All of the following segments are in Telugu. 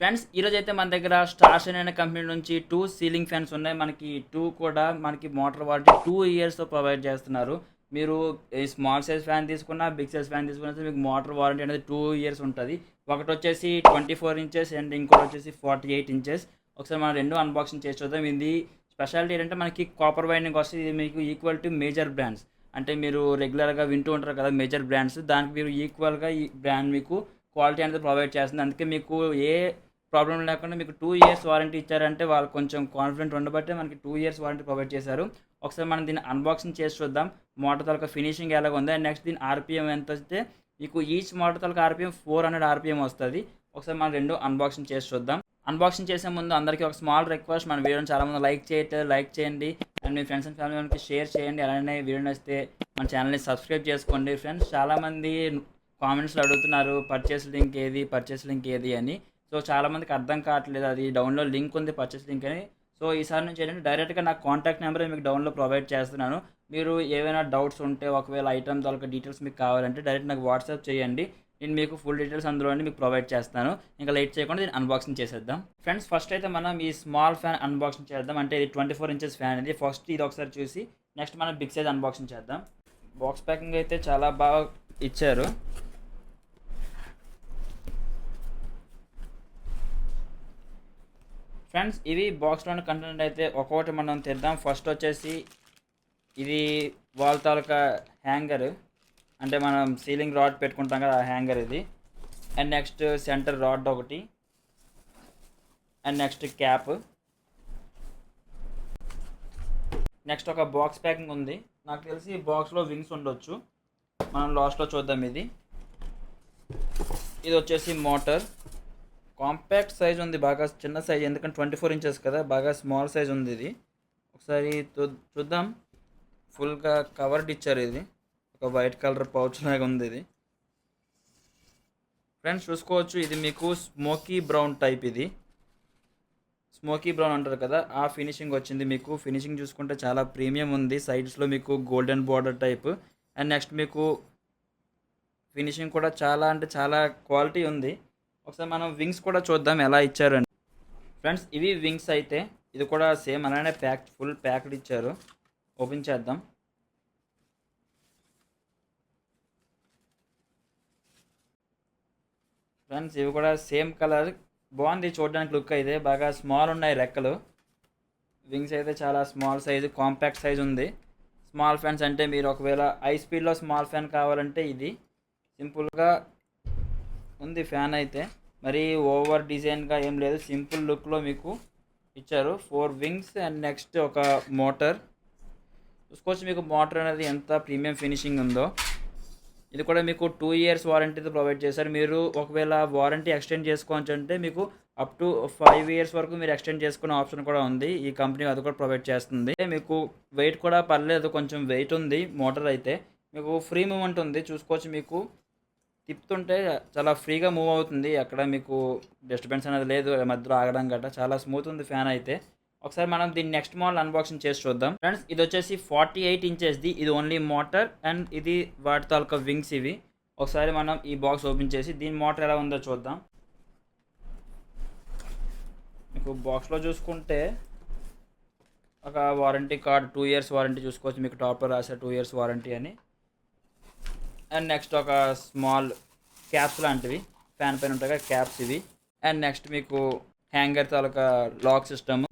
ఫ్రెండ్స్ ఈరోజైతే మన దగ్గర స్టార్ షైన్ అనే కంపెనీ నుంచి 2 సీలింగ్ ఫ్యాన్స్ ఉన్నాయి. మనకి 2 కూడా మనకి మోటార్ వారంటీ 2 ఇయర్స్‌తో ప్రొవైడ్ చేస్తున్నారు. మీరు ఈ స్మాల్ సైజ్ ఫ్యాన్ తీసుకున్నా, బిగ్ సైజ్ ఫ్యాన్ తీసుకున్నా మీకు మోటార్ వారంటీ అనేది 2 ఇయర్స్ ఉంటది. ఒకటొచ్చేసి 24 ఇంచెస్ అండ్ ఇంకోటొచ్చేసి 48 ఇంచెస్. ఒకసారి మనం 2 అన్బాక్సింగ్ చేసి చూద్దాం. ఇది స్పెషాలిటీ ఏంటంటే మనకి కాపర్ వైండింగ్ వస్తది. ఇది మీకు ఈక్వల్ టు మేజర్ బ్రాండ్స్. అంటే మీరు రెగ్యులర్‌గా వింటూ ఉంటారు కదా! Major brands. దానికి మీరు ఈక్వల్‌గా ఈ బ్రాండ్ మీకు క్వాలిటీ అనేది ప్రొవైడ్ చేస్తుంది. అందుకే మీకు ఏ ప్రాబ్లం లేకుండా మీకు 2 ఇయర్స్ వారంటీ ఇచ్చారంటే వాళ్ళు కొంచెం కాన్ఫిడెంట్ ఉండబట్టే మనకి 2 ఇయర్స్ వారంటీ ప్రొవైడ్ చేశారు. ఒకసారి మనం దీన్ని అన్బాక్సింగ్ చేసి చూద్దాం. మోటార్ తాలూకా ఫినిషింగ్ ఎలాగ ఉంది అండ్ నెక్స్ట్ దీని ఆర్‌పిఎం ఎంత వస్తే మీకు ఈచ్ మోటార్ తాలూకా ఆర్‌పిఎం 400 ఆర్‌పిఎం వస్తది. ఒకసారి మనం 2 అన్బాక్సింగ్ చేసి చూద్దాం. అన్బాక్సింగ్ చేసే ముందు అందరికీ ఒక స్మాల్ రిక్వెస్ట్, మన వీడియోని చాలామంది లైక్ చేయండి and me friends and family మెంబర్స్‌కి షేర్ చేయండి. అలానే వీడియో నచ్చితే మన ఛానల్‌ని సబ్స్క్రైబ్ చేసుకోండి. ఫ్రెండ్స్ చాలామంది కామెంట్స్‌లో అడుగుతున్నారు పర్చేస్ లింక్ ఏది అని. సో చాలామందికి అర్థం కావట్లేదు, అది డౌన్లో లింక్ ఉంది పర్చేస్ లింక్ అని. సో ఈసారి నుంచి ఏంటంటే డైరెక్ట్గా నా కాంటాక్ట్ నెంబర్ మీకు డౌన్లో ప్రొవైడ్ చేస్తున్నాను. మీరు ఏవైనా డౌట్స్ ఉంటే ఒకవేళ ఐటమ్ తాలూకా డీటెయిల్స్ మీకు కావాలంటే డైరెక్ట్ నాకు వాట్సాప్ చేయండి. నేను మీకు ఫుల్ డీటెయిల్స్ అందులోనే మీకు ప్రొవైడ్ చేస్తాను. ఇంకా లేట్ చేయకుండా దీన్ని అన్బాక్సింగ్ చేసేద్దాం. ఫ్రెండ్స్ ఫస్ట్ అయితే మనం ఈ స్మాల్ ఫ్యాన్ అన్బాక్సింగ్ చేద్దాం. అంటే ఇది 24 ఇంచెస్ ఫ్యాన్ ఇది. ఫస్ట్ ఇది ఒకసారి చూసి నెక్స్ట్ మనం బిగ్ సైజ్ అన్బాక్సింగ్ చేద్దాం. బాక్స్ ప్యాకింగ్ అయితే చాలా బాగా ఇచ్చారు. ఫ్రెండ్స్ ఇవి బాక్స్లోని కంటెంట్ అయితే ఒక్కొక్కటి మనం తెద్దాం. ఫస్ట్ వచ్చేసి ఇది వాల్ తాలూకా హ్యాంగర్, అంటే మనం సీలింగ్ రాడ్ పెట్టుకుంటాం కదా ఆ హ్యాంగర్ ఇది. అండ్ నెక్స్ట్ సెంటర్ రాడ్ ఒకటి అండ్ నెక్స్ట్ క్యాప్. నెక్స్ట్ ఒక బాక్స్ ప్యాకింగ్ ఉంది. నాకు తెలిసి ఈ బాక్స్లో వింగ్స్ ఉండొచ్చు, మనం లాస్ట్లో చూద్దాం. ఇది వచ్చేసి మోటార్. కాంపాక్ట్ సైజ్ ఉంది, బాగా చిన్న సైజ్, ఎందుకంటే 24 ఇంచెస్ కదా, బాగా స్మాల్ సైజ్ ఉంది ఇది. ఒకసారి చూద్దాం. ఫుల్గా కవర్డ్ ఇచ్చారు. ఇది ఒక వైట్ కలర్ పౌచ్ లాగా ఉంది ఇది. ఫ్రెండ్స్ చూసుకోవచ్చు, ఇది మీకు స్మోకీ బ్రౌన్ టైప్. ఇది స్మోకీ బ్రౌన్ అంటారు కదా, ఆ ఫినిషింగ్ వచ్చింది. మీకు ఫినిషింగ్ చూసుకుంటే చాలా ప్రీమియం ఉంది. సైడ్స్లో మీకు golden border type and next మీకు ఫినిషింగ్ కూడా చాలా అంటే చాలా క్వాలిటీ ఉంది. ఒకసారి మనం వింగ్స్ కూడా చూద్దాం ఎలా ఇచ్చారండి. ఫ్రెండ్స్ ఇవి వింగ్స్ అయితే, ఇది కూడా సేమ్ అలానే ఫుల్ ప్యాక్డ్ ఇచ్చారు. ఓపెన్ చేద్దాం. ఫ్రెండ్స్ ఇవి కూడా సేమ్ కలర్, బాగుంది చూడడానికి. లుక్ అయితే బాగా స్మాల్ ఉన్నాయి రెక్కలు. వింగ్స్ అయితే చాలా స్మాల్ సైజు, కాంపాక్ట్ సైజ్ ఉంది. స్మాల్ ఫ్యాన్స్ అంటే మీరు ఒకవేళ హై స్పీడ్లో స్మాల్ ఫ్యాన్ కావాలంటే ఇది సింపుల్గా ఉంది ఫ్యాన్ అయితే. మరి ఓవర్ డిజైన్గా ఏం లేదు, సింపుల్ లుక్లో మీకు ఇచ్చారు. 4 వింగ్స్ అండ్ నెక్స్ట్ ఒక మోటార్. చూసుకోవచ్చు మీకు మోటార్ అనేది ఎంత ప్రీమియం ఫినిషింగ్ ఉందో. ఇది కూడా మీకు 2 ఇయర్స్ వారంటీతో ప్రొవైడ్ చేశారు. మీరు ఒకవేళ వారంటీ ఎక్స్టెండ్ చేసుకోవచ్చు అంటే మీకు అప్ టు 5 ఇయర్స్ వరకు మీరు ఎక్స్టెండ్ చేసుకునే ఆప్షన్ కూడా ఉంది. ఈ కంపెనీ అది కూడా ప్రొవైడ్ చేస్తుంది. మీకు వెయిట్ కూడా పర్లేదు, కొంచెం వెయిట్ ఉంది మోటార్ అయితే. మీకు ఫ్రీ మూవ్మెంట్ ఉంది. చూసుకోవచ్చు, మీకు తిప్పుతుంటే చాలా ఫ్రీగా మూవ్ అవుతుంది. అక్కడ మీకు డిస్టర్బెన్స్ అనేది లేదు, మధ్యలో ఆగడం గట్రా. చాలా స్మూత్ ఉంది ఫ్యాన్ అయితే. ఒకసారి మనం దీన్ని నెక్స్ట్ మోడల్ అన్బాక్సింగ్ చేసి చూద్దాం. ఫ్రెండ్స్ ఇది వచ్చేసి 48 ఇంచెస్ది. ఇది ఓన్లీ మోటార్ అండ్ ఇది వాటి తాలూకా వింగ్స్ ఇవి. ఒకసారి మనం ఈ బాక్స్ ఓపెన్ చేసి దీని మోటార్ ఎలా ఉందో చూద్దాం. మీకు బాక్స్లో చూసుకుంటే ఒక వారంటీ కార్డ్, 2 ఇయర్స్ వారంటీ చూసుకోవచ్చు. మీకు టాప్లో రాశారు 2 ఇయర్స్ వారంటీ అని. అండ్ నెక్స్ట్ ఒక స్మాల్ క్యాప్స్ లాంటివి ఫ్యాన్ పైన ఉంటాయి కదా, క్యాప్స్ ఇవి. అండ్ నెక్స్ట్ మీకు హ్యాంగర్ తాలూకా lock system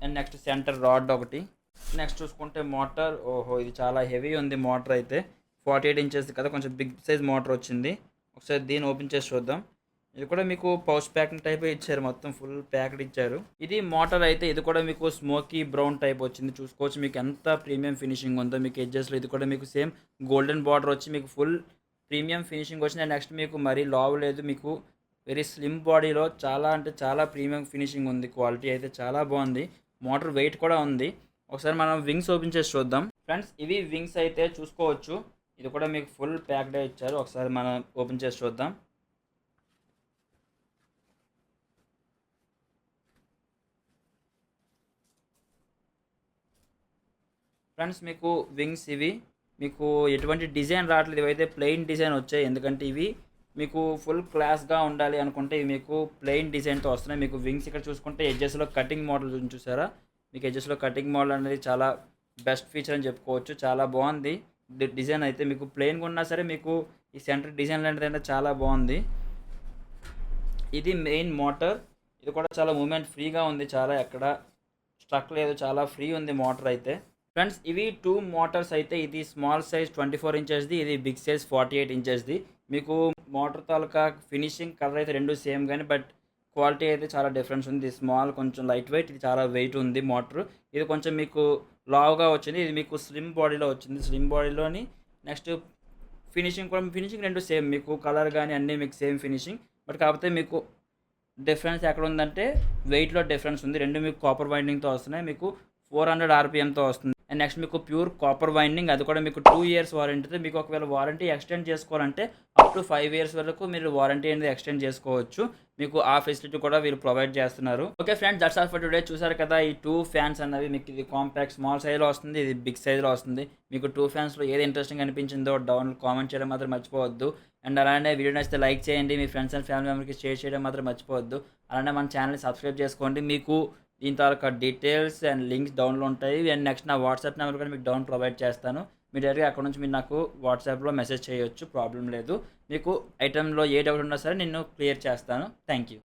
and next centre rod ఒకటి. నెక్స్ట్ చూసుకుంటే మోటార్. ఓహో ఇది చాలా హెవీ ఉంది మోటార్ అయితే. 48 ఇంచెస్ కదా, కొంచెం బిగ్ సైజ్ మోటార్ వచ్చింది. ఒకసారి దీన్ని ఓపెన్ చేసి చూద్దాం. ఇది కూడా మీకు పౌచ్ ప్యాకింగ్ టైప్ ఇచ్చారు, మొత్తం ఫుల్ ప్యాక్డ్ ఇచ్చారు. ఇది మోటార్ అయితే, ఇది కూడా మీకు స్మోకీ బ్రౌన్ టైప్ వచ్చింది. చూసుకోవచ్చు మీకు ఎంత ప్రీమియం ఫినిషింగ్ ఉందో. మీకు ఎడ్జెస్లో ఇది కూడా మీకు సేమ్ గోల్డెన్ బార్డర్ వచ్చి మీకు ఫుల్ ప్రీమియం ఫినిషింగ్ వచ్చింది. నెక్స్ట్ మీకు మరీ లావు లేదు, మీకు వెరీ స్లిమ్ బాడీలో చాలా అంటే చాలా ప్రీమియం ఫినిషింగ్ ఉంది. క్వాలిటీ అయితే చాలా బాగుంది. మోటార్ వెయిట్ కూడా ఉంది. ఒకసారి మనం వింగ్స్ ఓపెన్ చేసి చూద్దాం. ఫ్రెండ్స్ ఇవి వింగ్స్ అయితే చూసుకోవచ్చు, ఇది కూడా మీకు ఫుల్ ప్యాక్డే ఇచ్చారు. ఒకసారి మనం ఓపెన్ చేసి చూద్దాం. ఫ్రెండ్స్ మీకు వింగ్స్ ఇవి, మీకు ఎటువంటి డిజైన్ రావట్లేదు. ఇవైతే ప్లెయిన్ డిజైన్ వచ్చాయి, ఎందుకంటే ఇవి మీకు ఫుల్ క్లాస్గా ఉండాలి అనుకుంటే ఇవి మీకు ప్లెయిన్ డిజైన్తో వస్తున్నాయి. మీకు వింగ్స్ ఇక్కడ చూసుకుంటే ఎడ్జెస్లో కటింగ్ మోడల్ చూసారా, మీకు ఎడ్జెస్లో కటింగ్ మోడల్ అనేది చాలా బెస్ట్ ఫీచర్ అని చెప్పుకోవచ్చు. చాలా బాగుంది డిజైన్ అయితే. మీకు ప్లెయిన్గా ఉన్నా సరే మీకు ఈ సెంటర్ డిజైన్ లాంటిది చాలా బాగుంది. ఇది మెయిన్ మోటార్. ఇది కూడా చాలా మూమెంట్ ఫ్రీగా ఉంది, చాలా ఎక్కడ స్ట్రక్ లేదు, చాలా ఫ్రీ ఉంది మోటార్ అయితే. ఫ్రెండ్స్ ఇవి 2 మోటార్స్ అయితే. ఇది స్మాల్ సైజ్ 24 ఇంచెస్ది, ఇది బిగ్ సైజ్ 48 ఇంచెస్ది. మీకు మోటార్ తాలూకా ఫినిషింగ్ కలర్ అయితే రెండు సేమ్ కానీ బట్ క్వాలిటీ అయితే చాలా డిఫరెన్స్ ఉంది. స్మాల్ కొంచెం లైట్ వెయిట్, ఇది చాలా వెయిట్ ఉంది మోటార్. ఇది కొంచెం మీకు లావుగా వచ్చింది, ఇది మీకు స్లిమ్ బాడీలో వచ్చింది. స్లిమ్ బాడీలోని నెక్స్ట్ ఫినిషింగ్ రెండు సేమ్, మీకు కలర్ కానీ అన్నీ మీకు సేమ్ ఫినిషింగ్. బట్ కాకపోతే మీకు డిఫరెన్స్ ఎక్కడ ఉందంటే వెయిట్లో డిఫరెన్స్ ఉంది. రెండు మీకు కాపర్ వైండింగ్తో వస్తున్నాయి, మీకు 400 RPMతో వస్తుంది. అండ్ నెక్స్ట్ మీకు ప్యూర్ కాపర్ వైండింగ్, అది కూడా మీకు 2 years వారంటీతో. మీకు ఒకవేళ వారంటీ ఎక్స్టెండ్ చేసుకోవాలంటే అప్ టు 5 years వరకు మీరు వారంటీ అనేది ఎక్స్టెండ్ చేసుకోవచ్చు. మీకు ఆ ఫెసిలిటీ కూడా వీళ్ళు ప్రొవైడ్ చేస్తున్నారు. Okay friends, that's all for today. చూసారు కదా ఈ 2 ఫ్యాన్స్ అన్నవి. మీకు ఇది కాంపాక్ట్ స్మాల్ సైజ్లో వస్తుంది, ఇది బిగ్ సైజ్లో వస్తుంది. మీకు 2 ఫ్యాన్స్లో ఏది ఇంట్రెస్టింగ్ అనిపించిందో డౌన్ కామెంట్ చేయడం మాత్రం మర్చిపోవద్దు. అండ్ అలానే వీడియో నచ్చితే లైక్ చేయండి, మీ ఫ్రెండ్స్ అండ్ ఫ్యామిలీ మెంబర్కి షేర్ చేయడం మాత్రం మర్చిపోవద్దు. అలానే మన ఛానల్ని సబ్స్క్రైబ్ చేసుకోండి. మీకు దీని తాలూకా డీటెయిల్స్ అండ్ లింక్స్ డౌన్లో ఉంటాయి. అండ్ నెక్స్ట్ నా వాట్సాప్ నెంబర్ కూడా మీకు డౌన్ ప్రొవైడ్ చేస్తాను. మీరు డైరెక్ట్గా అక్కడ నుంచి మీరు నాకు వాట్సాప్లో మెసేజ్ చేయొచ్చు, ప్రాబ్లం లేదు. మీకు ఐటెంలో ఏ డౌట్ ఉన్నా సరే నేను క్లియర్ చేస్తాను. Thank you.